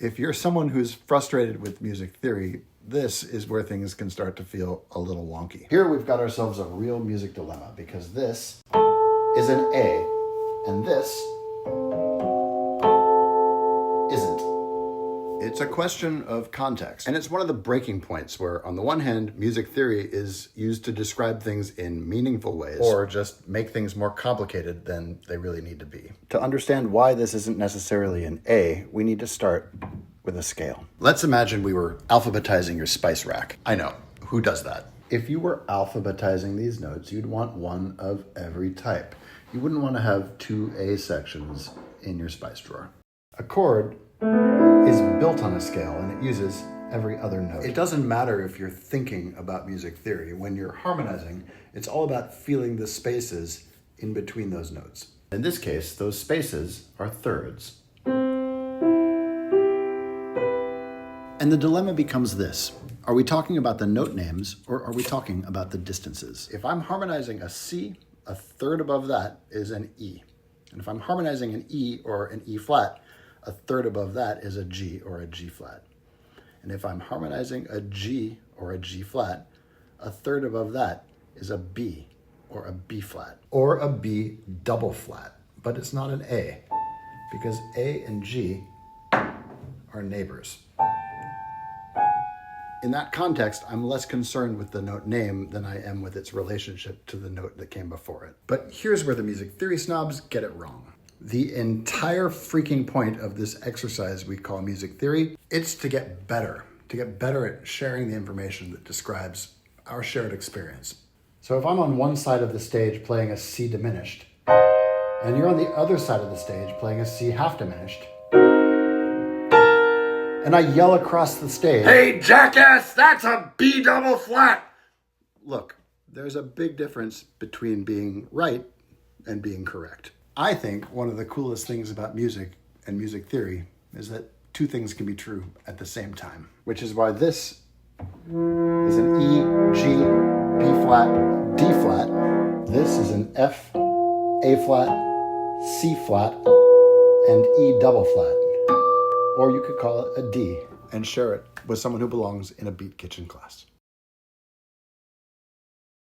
If you're someone who's frustrated with music theory, this is where things can start to feel a little wonky. Here we've got ourselves a real music dilemma because this is an A and this isn't. It's a question of context. And it's one of the breaking points where, on the one hand, music theory is used to describe things in meaningful ways or just make things more complicated than they really need to be. To understand why this isn't necessarily an A, we need to start with a scale. Let's imagine we were alphabetizing your spice rack. I know, who does that? If you were alphabetizing these notes, you'd want one of every type. You wouldn't want to have two A sections in your spice drawer. A chord is built on a scale and it uses every other note. It doesn't matter if you're thinking about music theory. When you're harmonizing, it's all about feeling the spaces in between those notes. In this case, those spaces are thirds. And the dilemma becomes this. Are we talking about the note names or are we talking about the distances? If I'm harmonizing a C, a third above that is an E. And if I'm harmonizing an E or an E flat, a third above that is a G or a G flat. And if I'm harmonizing a G or a G flat, a third above that is a B or a B flat or a B double flat. But it's not an A because A and G are neighbors. In that context, I'm less concerned with the note name than I am with its relationship to the note that came before it. But here's where the music theory snobs get it wrong. The entire freaking point of this exercise we call music theory, it's to get better at sharing the information that describes our shared experience. So if I'm on one side of the stage playing a C diminished, and you're on the other side of the stage playing a C half diminished, and I yell across the stage, "Hey, jackass, that's a B double flat!" Look, there's a big difference between being right and being correct. I think one of the coolest things about music and music theory is that two things can be true at the same time, which is why this is an E, G, B flat, D flat. This is an F, A flat, C flat, and E double flat. Or you could call it a D and share it with someone who belongs in a Beat Kitchen class.